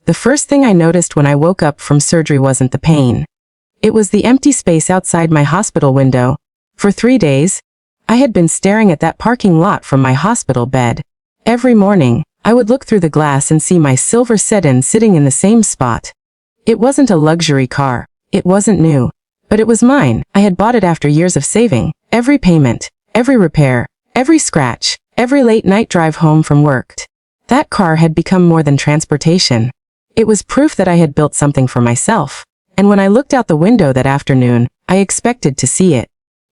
The first thing I noticed when I woke up from surgery wasn't the pain. It was the empty space outside my hospital window. For 3 days, I had been staring at that parking lot from my hospital bed. Every morning, I would look through the glass and see my silver sedan sitting in the same spot. It wasn't a luxury car. It wasn't new. But it was mine. I had bought it after years of saving. Every payment, every repair, every scratch, every late night drive home from work. That car had become more than transportation. It was proof that I had built something for myself. And when I looked out the window that afternoon, I expected to see it.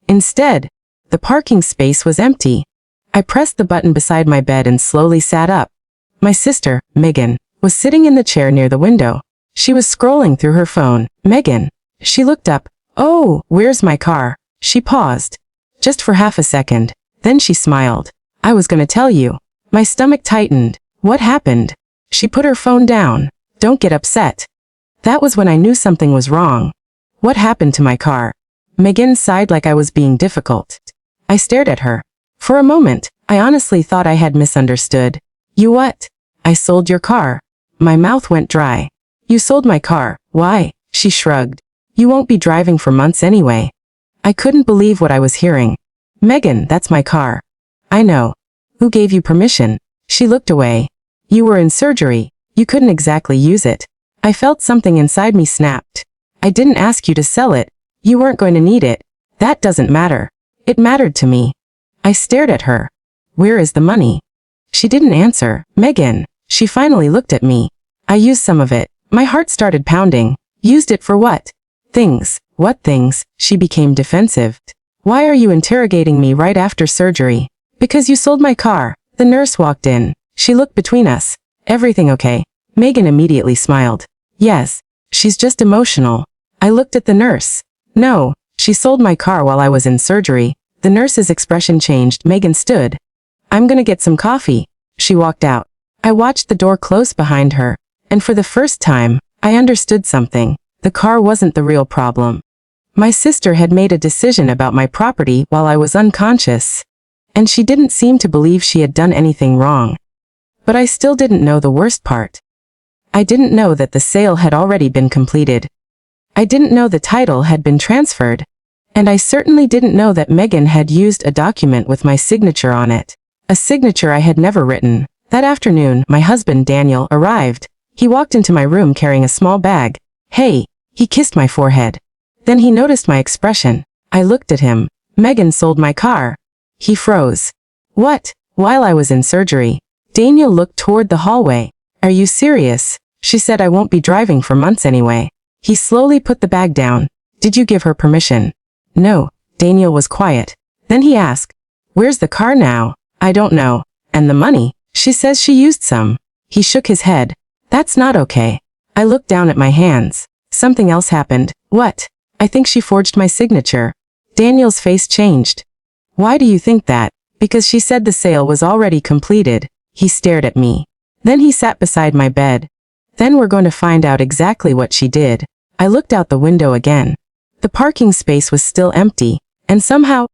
Instead, the parking space was empty. I pressed the button beside my bed and slowly sat up. My sister, Megan, was sitting in the chair near the window. She was scrolling through her phone. Megan. She looked up. "Oh, where's my car?" She paused. Just for half a second. Then she smiled. "I was gonna tell you." My stomach tightened. "What happened?" She put her phone down. "Don't get upset." That was when I knew something was wrong. "What happened to my car?" Megan sighed like I was being difficult. I stared at her. For a moment, I honestly thought I had misunderstood. "You what?" "I sold your car." My mouth went dry. "You sold my car, why?" She shrugged. "You won't be driving for months anyway." I couldn't believe what I was hearing. "Megan, that's my car." "I know. Who gave you permission?" She looked away. "You were in surgery. You couldn't exactly use it." I felt something inside me snapped. "I didn't ask you to sell it. You weren't going to need it. That doesn't matter." It mattered to me. I stared at her. "Where is the money?" She didn't answer. "Megan." She finally looked at me. "I used some of it." My heart started pounding. "Used it for what?" "Things." "What things?" She became defensive. "Why are you interrogating me right after surgery?" "Because you sold my car." The nurse walked in. She looked between us. "Everything okay?" Megan immediately smiled. "Yes." "She's just emotional." I looked at the nurse. "No, she sold my car while I was in surgery." The nurse's expression changed. Megan stood. "I'm gonna get some coffee." She walked out. I watched the door close behind her, and for the first time, I understood something. The car wasn't the real problem. My sister had made a decision about my property while I was unconscious, and she didn't seem to believe she had done anything wrong. But I still didn't know the worst part. I didn't know that the sale had already been completed. I didn't know the title had been transferred. And I certainly didn't know that Megan had used a document with my signature on it. A signature I had never written. That afternoon, my husband Daniel arrived. He walked into my room carrying a small bag. "Hey." He kissed my forehead. Then he noticed my expression. I looked at him. "Megan sold my car." He froze. "What?" "While I was in surgery." Daniel looked toward the hallway. "Are you serious?" She said I won't be driving for months anyway. He slowly put the bag down. "Did you give her permission?" "No." Daniel was quiet. Then he asked, "Where's the car now?" "I don't know." "And the money?" "She says she used some." He shook his head. "That's not okay." I looked down at my hands. Something else happened. "What?" "I think she forged my signature." Daniel's face changed. "Why do you think that?" "Because she said the sale was already completed." He stared at me. Then he sat beside my bed. "Then we're going to find out exactly what she did." I looked out the window again. The parking space was still empty, and somehow,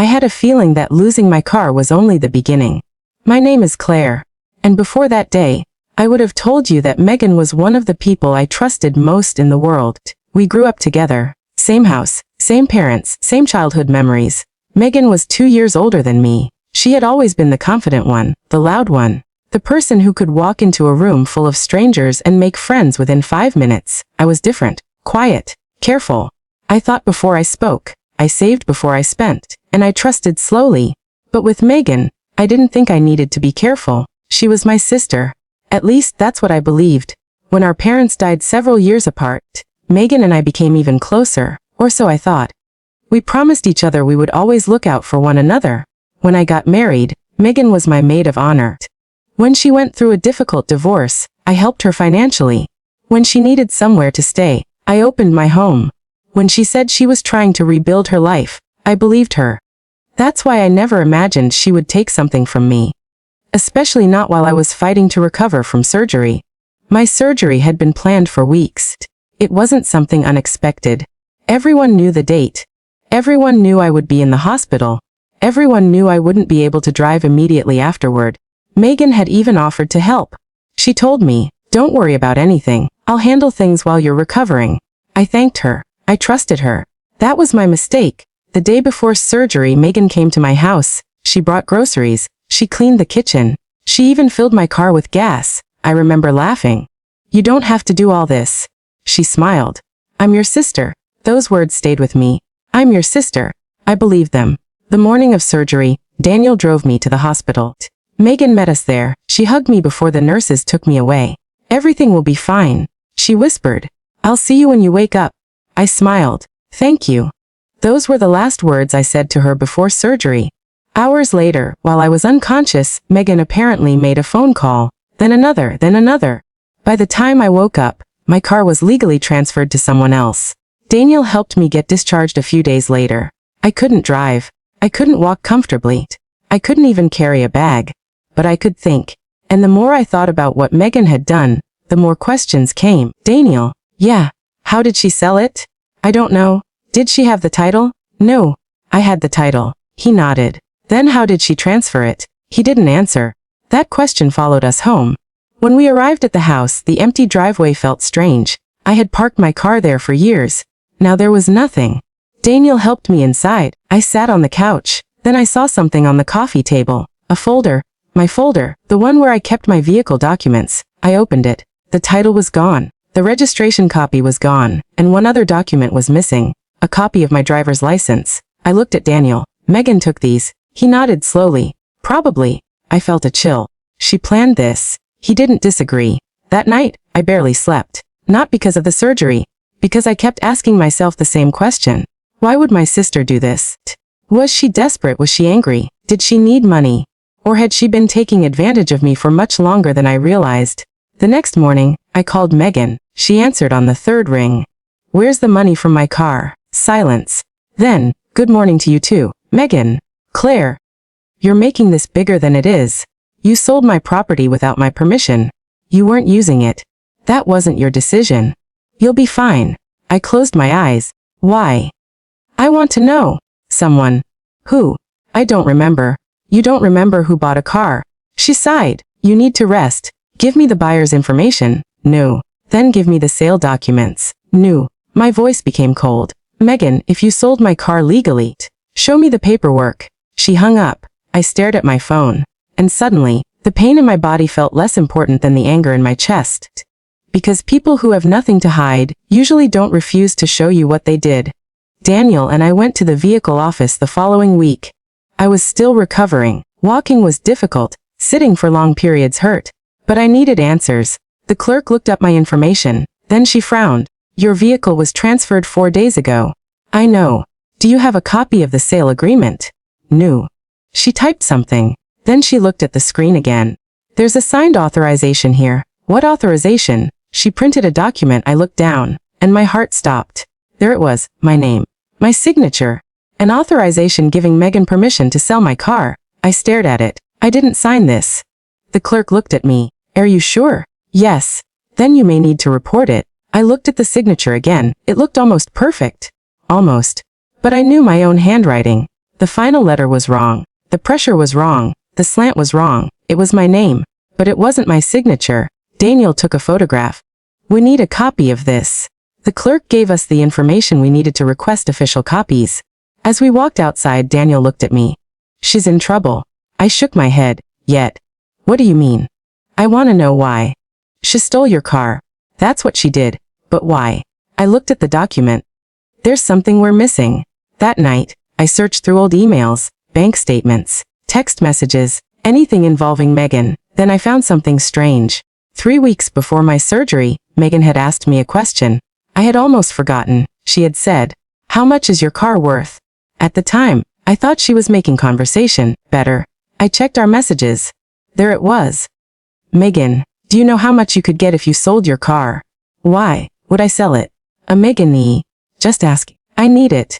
I had a feeling that losing my car was only the beginning. My name is Claire, and before that day, I would have told you that Megan was one of the people I trusted most in the world. We grew up together. Same house, same parents, same childhood memories. Megan was 2 years older than me. She had always been the confident one, the loud one, the person who could walk into a room full of strangers and make friends within 5 minutes. I was different, quiet, careful. I thought before I spoke, I saved before I spent, and I trusted slowly. But with Megan, I didn't think I needed to be careful. She was my sister. At least that's what I believed. When our parents died several years apart, Megan and I became even closer, or so I thought. We promised each other we would always look out for one another. When I got married, Megan was my maid of honor. When she went through a difficult divorce, I helped her financially. When she needed somewhere to stay, I opened my home. When she said she was trying to rebuild her life, I believed her. That's why I never imagined she would take something from me. Especially not while I was fighting to recover from surgery. My surgery had been planned for weeks. It wasn't something unexpected. Everyone knew the date. Everyone knew I would be in the hospital. Everyone knew I wouldn't be able to drive immediately afterward. Megan had even offered to help. She told me, Don't worry about anything. I'll handle things while you're recovering. I thanked her. I trusted her. That was my mistake. The day before surgery, Megan came to my house. She brought groceries. She cleaned the kitchen. She even filled my car with gas. I remember laughing. You don't have to do all this. She smiled. I'm your sister. Those words stayed with me. I'm your sister. I believed them. The morning of surgery, Daniel drove me to the hospital. Megan met us there. She hugged me before the nurses took me away. Everything will be fine, she whispered. I'll see you when you wake up. I smiled. Thank you. Those were the last words I said to her before surgery. Hours later, while I was unconscious, Megan apparently made a phone call, then another, then another. By the time I woke up, my car was legally transferred to someone else. Daniel helped me get discharged a few days later. I couldn't drive. I couldn't walk comfortably. I couldn't even carry a bag. But I could think. And the more I thought about what Megan had done, the more questions came. Daniel. Yeah. How did she sell it? I don't know. Did she have the title? No. I had the title. He nodded. Then how did she transfer it? He didn't answer. That question followed us home. When we arrived at the house, the empty driveway felt strange. I had parked my car there for years. Now there was nothing. Daniel helped me inside. I sat on the couch. Then I saw something on the coffee table. A folder. My folder, the one where I kept my vehicle documents. I opened it. The title was gone. The registration copy was gone, and one other document was missing. A copy of my driver's license. I looked at Daniel. Megan took these. He nodded slowly. Probably. I felt a chill. She planned this. He didn't disagree. That night, I barely slept. Not because of the surgery. Because I kept asking myself the same question. Why would my sister do this? Was she desperate? Was she angry? Did she need money? Or had she been taking advantage of me for much longer than I realized? The next morning, I called Megan. She answered on the third ring. Where's the money from my car? Silence. Then, good morning to you too, Megan. Claire. You're making this bigger than it is. You sold my property without my permission. You weren't using it. That wasn't your decision. You'll be fine. I closed my eyes. Why? I want to know. Someone. Who? I don't remember. You don't remember who bought a car. She sighed. You need to rest. Give me the buyer's information. No. Then give me the sale documents. No. My voice became cold. Megan, if you sold my car legally, show me the paperwork. She hung up. I stared at my phone. And suddenly, the pain in my body felt less important than the anger in my chest. Because people who have nothing to hide usually don't refuse to show you what they did. Daniel and I went to the vehicle office the following week. I was still recovering. Walking was difficult. Sitting for long periods hurt. But I needed answers. The clerk looked up my information. Then she frowned. Your vehicle was transferred 4 days ago. I know. Do you have a copy of the sale agreement? No. She typed something. Then she looked at the screen again. There's a signed authorization here. What authorization? She printed a document. I looked down, and my heart stopped. There it was, my name. My signature. An authorization giving Megan permission to sell my car. I stared at it. I didn't sign this. The clerk looked at me. Are you sure? Yes. Then you may need to report it. I looked at the signature again. It looked almost perfect. Almost. But I knew my own handwriting. The final letter was wrong. The pressure was wrong. The slant was wrong. It was my name. But it wasn't my signature. Daniel took a photograph. We need a copy of this. The clerk gave us the information we needed to request official copies. As we walked outside, Daniel looked at me. She's in trouble. I shook my head. Yet. What do you mean? I want to know why. She stole your car. That's what she did. But why? I looked at the document. There's something we're missing. That night, I searched through old emails, bank statements, text messages, anything involving Megan. Then I found something strange. 3 weeks before my surgery, Megan had asked me a question. I had almost forgotten. She had said, "How much is your car worth?" At the time, I thought she was making conversation better. I checked our messages. There it was. Megan, do you know how much you could get if you sold your car? Why would I sell it? A Megan, just ask. I need it.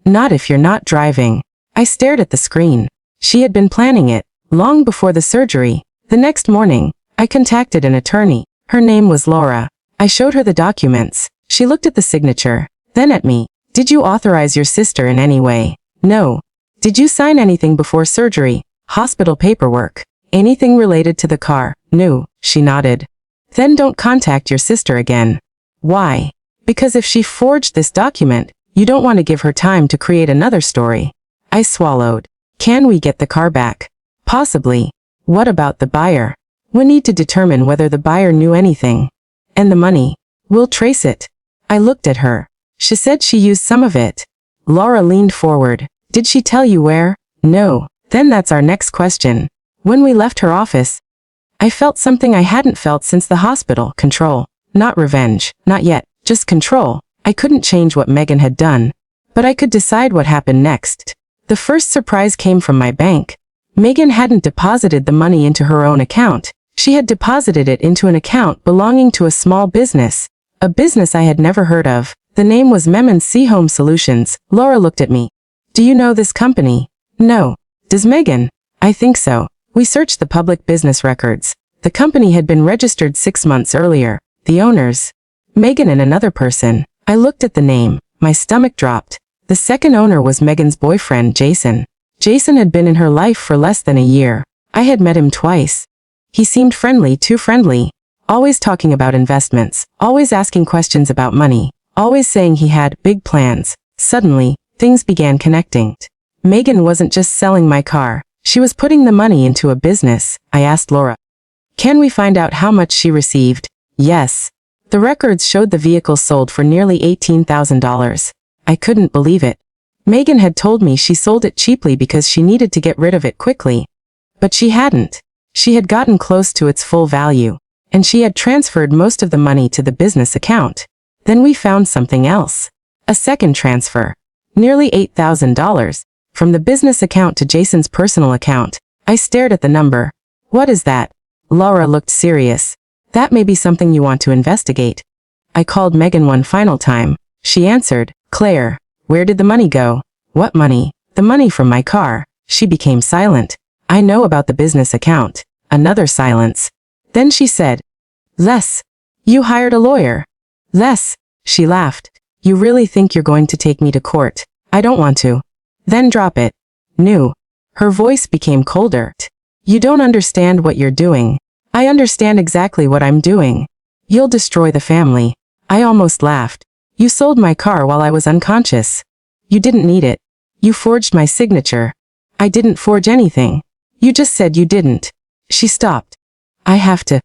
Not if you're not driving. I stared at the screen. She had been planning it, long before the surgery. The next morning, I contacted an attorney. Her name was Laura. I showed her the documents. She looked at the signature, then at me. Did you authorize your sister in any way? No. Did you sign anything before surgery? Hospital paperwork? Anything related to the car? No. She nodded. Then don't contact your sister again. Why? Because if she forged this document, you don't want to give her time to create another story. I swallowed. Can we get the car back? Possibly. What about the buyer? We need to determine whether the buyer knew anything. And the money? We'll trace it. I looked at her. She said she used some of it. Laura leaned forward. Did she tell you where? No. Then that's our next question. When we left her office, I felt something I hadn't felt since the hospital. Control. Not revenge. Not yet. Just control. I couldn't change what Megan had done, but I could decide what happened next. The first surprise came from my bank. Megan hadn't deposited the money into her own account. She had deposited it into an account belonging to a small business. A business I had never heard of. The name was C Home Solutions. Laura looked at me. Do you know this company? No. Does Megan? I think so. We searched the public business records. The company had been registered 6 months earlier. The owners, Megan and another person. I looked at the name. My stomach dropped. The second owner was Megan's boyfriend, Jason. Jason had been in her life for less than a year. I had met him twice. He seemed friendly, too friendly. Always talking about investments. Always asking questions about money. Always saying he had big plans. Suddenly, things began connecting. Megan wasn't just selling my car. She was putting the money into a business. I asked Laura. Can we find out how much she received? Yes. The records showed the vehicle sold for nearly $18,000. I couldn't believe it. Megan had told me she sold it cheaply because she needed to get rid of it quickly. But she hadn't. She had gotten close to its full value, and she had transferred most of the money to the business account. Then we found something else. A second transfer. Nearly $8,000. From the business account to Jason's personal account. I stared at the number. What is that? Laura looked serious. That may be something you want to investigate. I called Megan one final time. She answered, Claire, where did the money go? What money? The money from my car. She became silent. I know about the business account. Another silence. Then she said, Les, you hired a lawyer. Les, she laughed. You really think you're going to take me to court? I don't want to. Then drop it. No. Her voice became colder. You don't understand what you're doing. I understand exactly what I'm doing. You'll destroy the family. I almost laughed. You sold my car while I was unconscious. You didn't need it. You forged my signature. I didn't forge anything. You just said you didn't. She stopped. I have to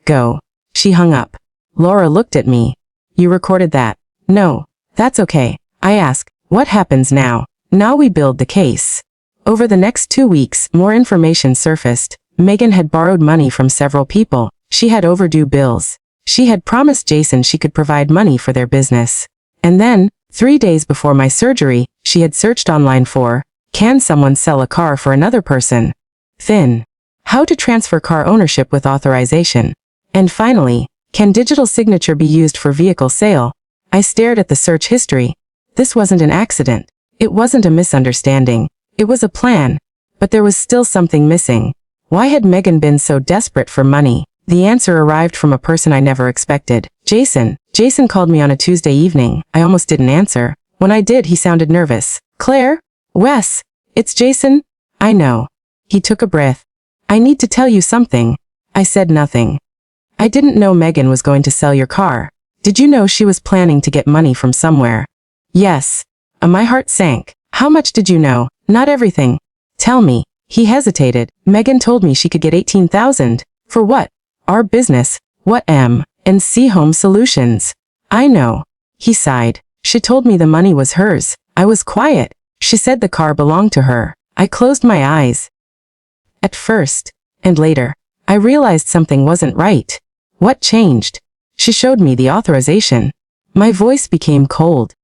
go. She hung up. Laura looked at me. You recorded that? No. That's okay. I asked, what happens now? Now we build the case. Over the next 2 weeks, more information surfaced. Megan had borrowed money from several people. She had overdue bills. She had promised Jason she could provide money for their business. And then, 3 days before my surgery, she had searched online for, can someone sell a car for another person? Then, how to transfer car ownership with authorization. And finally, can digital signature be used for vehicle sale? I stared at the search history. This wasn't an accident. It wasn't a misunderstanding. It was a plan. But there was still something missing. Why had Megan been so desperate for money? The answer arrived from a person I never expected. Jason. Jason called me on a Tuesday evening. I almost didn't answer. When I did, he sounded nervous. Claire? Wes? It's Jason? I know. He took a breath. I need to tell you something. I said nothing. I didn't know Megan was going to sell your car. Did you know she was planning to get money from somewhere? Yes. My heart sank. How much did you know? Not everything. Tell me. He hesitated. Megan told me she could get $18,000. For what? Our business. What C Home Solutions. I know. He sighed. She told me the money was hers. I was quiet. She said the car belonged to her. I closed my eyes. At first. And later. I realized something wasn't right. What changed? She showed me the authorization. My voice became cold.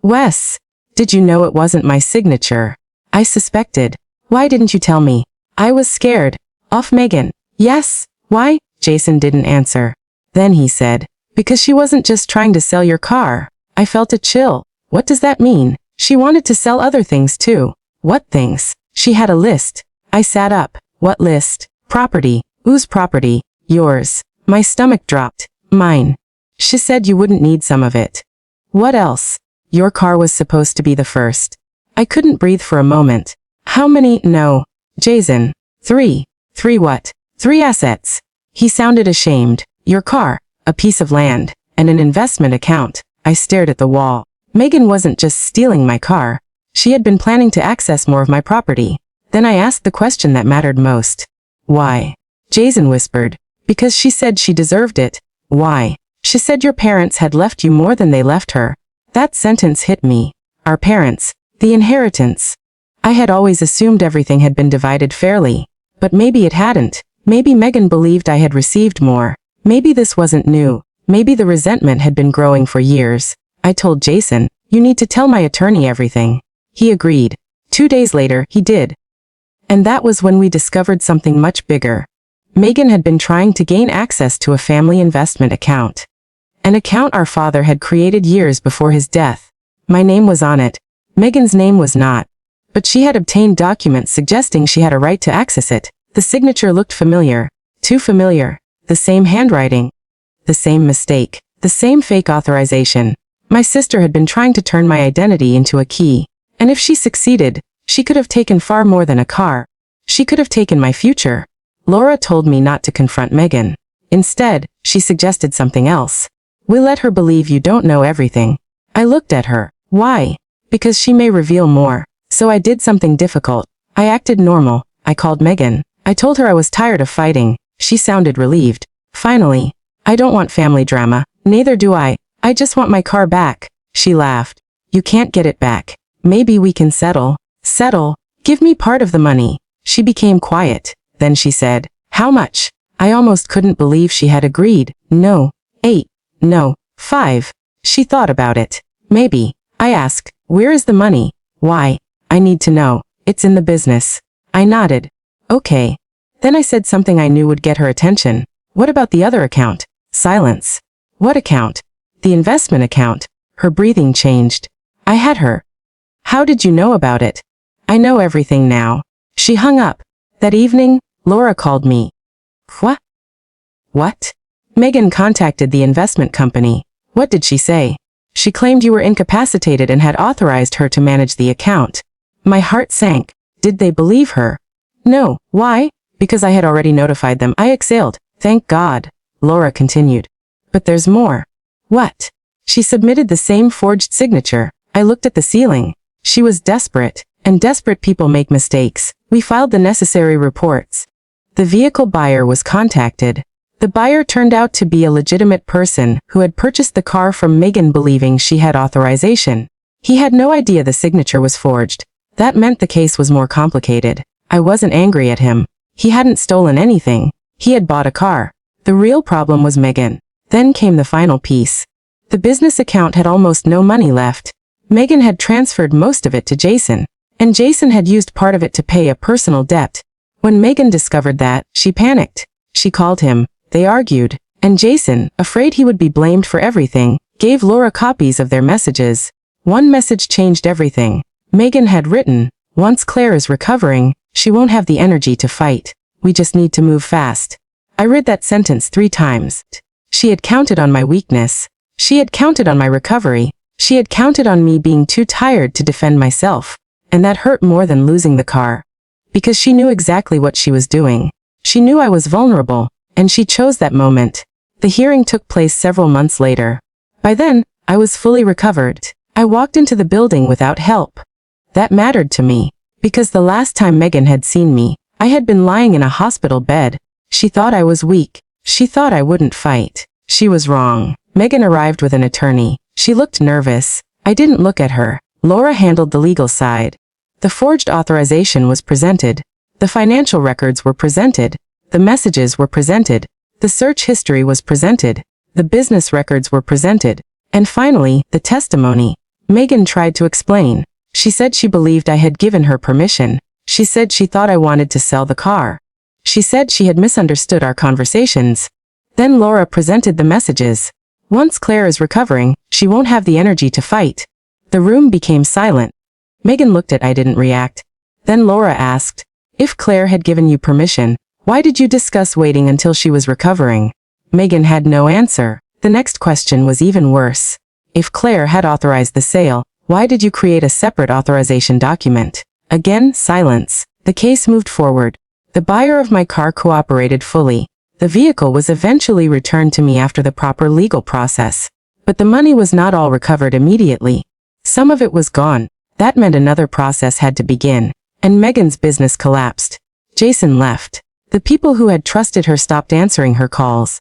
Wes, did you know it wasn't my signature? I suspected. Why didn't you tell me? I was scared. Off Megan. Yes. Why? Jason didn't answer. Then he said, because she wasn't just trying to sell your car. I felt a chill. What does that mean? She wanted to sell other things too. What things? She had a list. I sat up. What list? Property. Whose property? Yours. My stomach dropped. Mine. She said you wouldn't need some of it. What else? Your car was supposed to be the first. I couldn't breathe for a moment. How many? No. Jason. 3. 3 what? 3 assets. He sounded ashamed. Your car, a piece of land, and an investment account. I stared at the wall. Megan wasn't just stealing my car. She had been planning to access more of my property. Then I asked the question that mattered most. Why? Jason whispered. Because she said she deserved it. Why? She said your parents had left you more than they left her. That sentence hit me. Our parents. The inheritance. I had always assumed everything had been divided fairly. But maybe it hadn't. Maybe Megan believed I had received more. Maybe this wasn't new. Maybe the resentment had been growing for years. I told Jason, you need to tell my attorney everything. He agreed. 2 days later, he did. And that was when we discovered something much bigger. Megan had been trying to gain access to a family investment account. An account our father had created years before his death. My name was on it. Megan's name was not. But she had obtained documents suggesting she had a right to access it. The signature looked familiar. Too familiar. The same handwriting. The same mistake. The same fake authorization. My sister had been trying to turn my identity into a key. And if she succeeded, she could have taken far more than a car. She could have taken my future. Laura told me not to confront Megan. Instead, she suggested something else. We'll let her believe you don't know everything. I looked at her. Why? Because she may reveal more. So I did something difficult. I acted normal. I called Megan. I told her I was tired of fighting. She sounded relieved. Finally. I don't want family drama. Neither do I. I just want my car back. She laughed. You can't get it back. Maybe we can settle. Settle? Give me part of the money. She became quiet. Then she said, how much? I almost couldn't believe she had agreed. No. 8. No. 5. She thought about it. Maybe. I asked, where is the money? Why? I need to know. It's in the business. I nodded. Okay. Then I said something I knew would get her attention. What about the other account? Silence. What account? The investment account. Her breathing changed. I had her. How did you know about it? I know everything now. She hung up. That evening, Laura called me. What? What? Megan contacted the investment company. What did she say? She claimed you were incapacitated and had authorized her to manage the account. My heart sank. Did they believe her? No. Why? Because I had already notified them. I exhaled. Thank God. Laura continued. But there's more. What? She submitted the same forged signature. I looked at the ceiling. She was desperate, and desperate people make mistakes. We filed the necessary reports. The vehicle buyer was contacted. The buyer turned out to be a legitimate person who had purchased the car from Megan believing she had authorization. He had no idea the signature was forged. That meant the case was more complicated. I wasn't angry at him. He hadn't stolen anything. He had bought a car. The real problem was Megan. Then came the final piece. The business account had almost no money left. Megan had transferred most of it to Jason, and Jason had used part of it to pay a personal debt. When Megan discovered that, she panicked. She called him. They argued, and Jason, afraid he would be blamed for everything, gave Laura copies of their messages. One message changed everything. Megan had written, once Claire is recovering, she won't have the energy to fight. We just need to move fast. I read that sentence 3 times. She had counted on my weakness. She had counted on my recovery. She had counted on me being too tired to defend myself. And that hurt more than losing the car. Because she knew exactly what she was doing. She knew I was vulnerable, and she chose that moment. The hearing took place several months later. By then, I was fully recovered. I walked into the building without help. That mattered to me, because the last time Megan had seen me, I had been lying in a hospital bed. She thought I was weak. She thought I wouldn't fight. She was wrong. Megan arrived with an attorney. She looked nervous. I didn't look at her. Laura handled the legal side. The forged authorization was presented. The financial records were presented. The messages were presented. The search history was presented. The business records were presented. And finally, the testimony. Megan tried to explain. She said she believed I had given her permission. She said she thought I wanted to sell the car. She said she had misunderstood our conversations. Then Laura presented the messages. Once Claire is recovering, she won't have the energy to fight. The room became silent. Megan looked at I didn't react. Then Laura asked, if Claire had given you permission, why did you discuss waiting until she was recovering? Megan had no answer. The next question was even worse. If Claire had authorized the sale, why did you create a separate authorization document? Again, silence. The case moved forward. The buyer of my car cooperated fully. The vehicle was eventually returned to me after the proper legal process. But the money was not all recovered immediately. Some of it was gone. That meant another process had to begin. And Megan's business collapsed. Jason left. The people who had trusted her stopped answering her calls.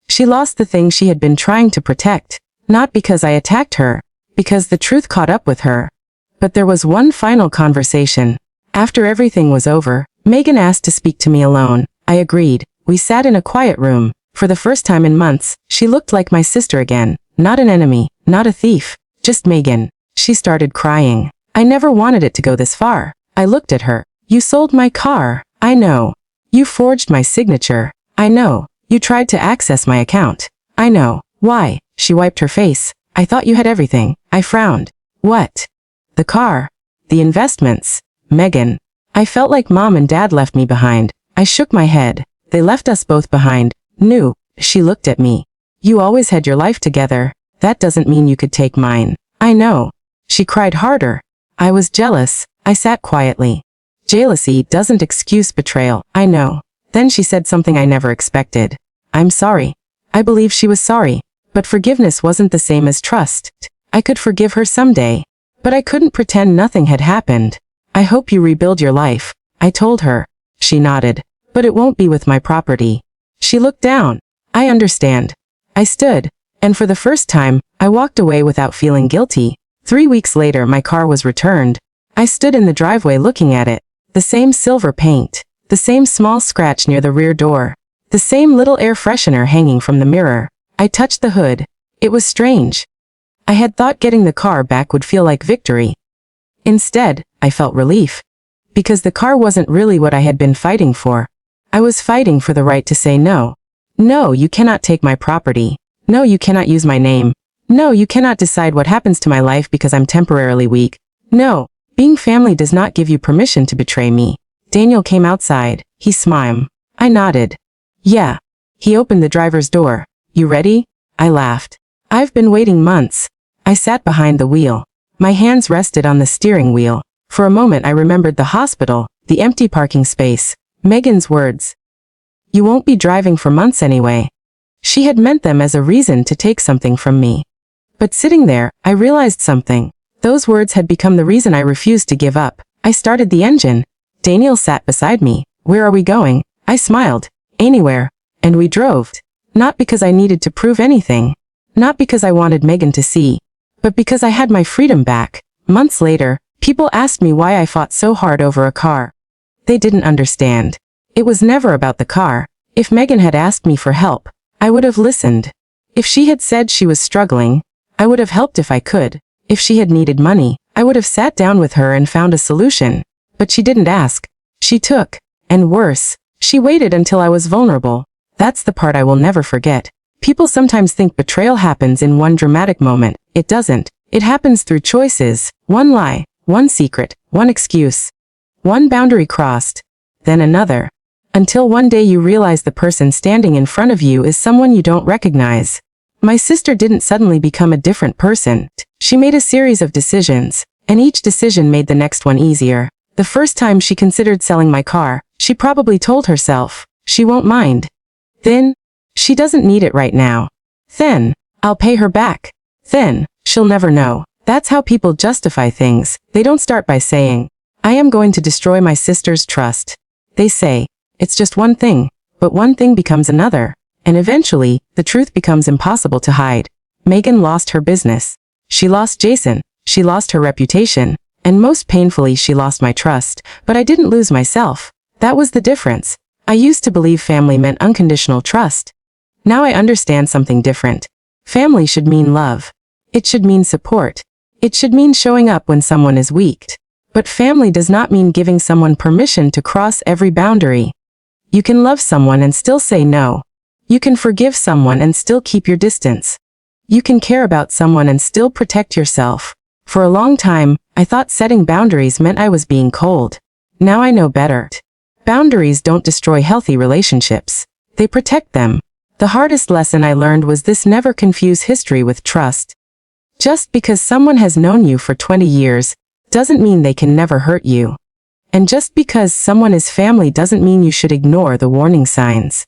She lost the thing she had been trying to protect. Not because I attacked her, because the truth caught up with her. But there was one final conversation. After everything was over, Megan asked to speak to me alone. I agreed. We sat in a quiet room. For the first time in months, she looked like my sister again. Not an enemy, not a thief, just Megan. She started crying. I never wanted it to go this far. I looked at her. You sold my car. I know. You forged my signature. I know. You tried to access my account. I know. Why? She wiped her face. I thought you had everything. I frowned. What? The car. The investments. Megan. I felt like Mom and Dad left me behind. I shook my head. They left us both behind. New. She looked at me. You always had your life together. That doesn't mean you could take mine. I know. She cried harder. I was jealous. I sat quietly. Jealousy doesn't excuse betrayal. I know. Then she said something I never expected. I'm sorry. I believe she was sorry. But forgiveness wasn't the same as trust. I could forgive her someday. But I couldn't pretend nothing had happened. I hope you rebuild your life. I told her. She nodded. But it won't be with my property. She looked down. I understand. I stood. And for the first time, I walked away without feeling guilty. 3 weeks later, my car was returned. I stood in the driveway looking at it. The same silver paint. The same small scratch near the rear door. The same little air freshener hanging from the mirror. I touched the hood. It was strange. I had thought getting the car back would feel like victory. Instead, I felt relief. Because the car wasn't really what I had been fighting for. I was fighting for the right to say no. No, you cannot take my property. No, you cannot use my name. No, you cannot decide what happens to my life because I'm temporarily weak. No, being family does not give you permission to betray me. Daniel came outside. He smiled. I nodded. Yeah. He opened the driver's door. You ready? I laughed. I've been waiting months. I sat behind the wheel. My hands rested on the steering wheel. For a moment I remembered the hospital, the empty parking space, Megan's words. You won't be driving for months anyway. She had meant them as a reason to take something from me. But sitting there, I realized something. Those words had become the reason I refused to give up. I started the engine. Daniel sat beside me. Where are we going? I smiled. Anywhere. And we drove. Not because I needed to prove anything. Not because I wanted Megan to see. But because I had my freedom back. Months later, people asked me why I fought so hard over a car. They didn't understand. It was never about the car. If Megan had asked me for help, I would have listened. If she had said she was struggling, I would have helped if I could. If she had needed money, I would have sat down with her and found a solution. But she didn't ask. She took. And worse, she waited until I was vulnerable. That's the part I will never forget. People sometimes think betrayal happens in one dramatic moment. It doesn't. It happens through choices. One lie, one secret, one excuse. One boundary crossed. Then another. Until one day you realize the person standing in front of you is someone you don't recognize. My sister didn't suddenly become a different person. She made a series of decisions, and each decision made the next one easier. The first time she considered selling my car, she probably told herself, she won't mind. Then, she doesn't need it right now. Then, I'll pay her back. Then, she'll never know. That's how people justify things. They don't start by saying, I am going to destroy my sister's trust. They say, it's just one thing, but one thing becomes another. And eventually, the truth becomes impossible to hide. Megan lost her business. She lost Jason. She lost her reputation. And most painfully, she lost my trust. But I didn't lose myself. That was the difference. I used to believe family meant unconditional trust. Now I understand something different. Family should mean love. It should mean support. It should mean showing up when someone is weak. But family does not mean giving someone permission to cross every boundary. You can love someone and still say no. You can forgive someone and still keep your distance. You can care about someone and still protect yourself. For a long time, I thought setting boundaries meant I was being cold. Now I know better. Boundaries don't destroy healthy relationships. They protect them. The hardest lesson I learned was this: never confuse history with trust. Just because someone has known you for 20 years, doesn't mean they can never hurt you. And just because someone is family doesn't mean you should ignore the warning signs.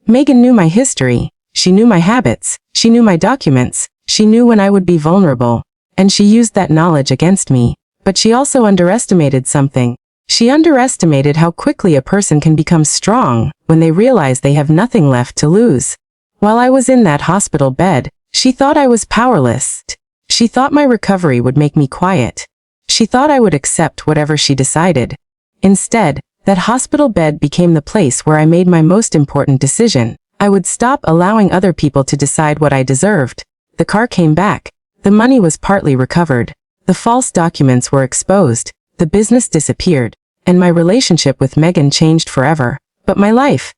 Megan knew my history. She knew my habits. She knew my documents. She knew when I would be vulnerable. And she used that knowledge against me. But she also underestimated something. She underestimated how quickly a person can become strong when they realize they have nothing left to lose. While I was in that hospital bed, she thought I was powerless. She thought my recovery would make me quiet. She thought I would accept whatever she decided. Instead, that hospital bed became the place where I made my most important decision. I would stop allowing other people to decide what I deserved. The car came back. The money was partly recovered. The false documents were exposed. The business disappeared. And my relationship with Megan changed forever. But my life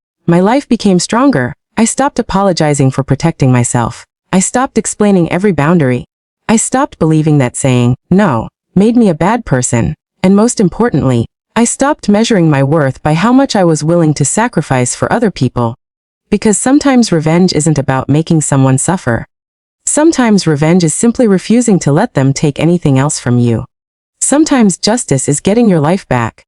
became stronger. I stopped apologizing for protecting myself. I stopped explaining every boundary. I stopped believing that saying no made me a bad person. And most importantly, I stopped measuring my worth by how much I was willing to sacrifice for other people. Because sometimes revenge isn't about making someone suffer. Sometimes revenge is simply refusing to let them take anything else from you. Sometimes justice is getting your life back.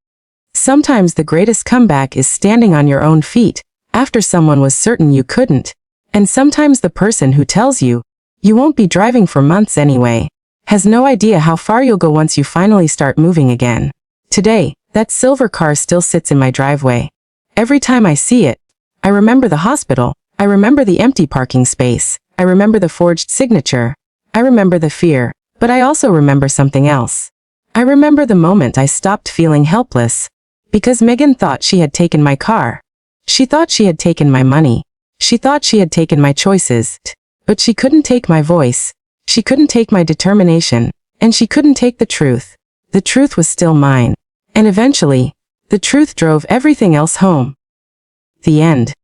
Sometimes the greatest comeback is standing on your own feet after someone was certain you couldn't. And sometimes the person who tells you, you won't be driving for months anyway, has no idea how far you'll go once you finally start moving again. Today, that silver car still sits in my driveway. Every time I see it, I remember the hospital. I remember the empty parking space. I remember the forged signature. I remember the fear. But I also remember something else. I remember the moment I stopped feeling helpless. Because Megan thought she had taken my car. She thought she had taken my money. She thought she had taken my choices. But she couldn't take my voice. She couldn't take my determination. And she couldn't take the truth. The truth was still mine. And eventually, the truth drove everything else home. The end.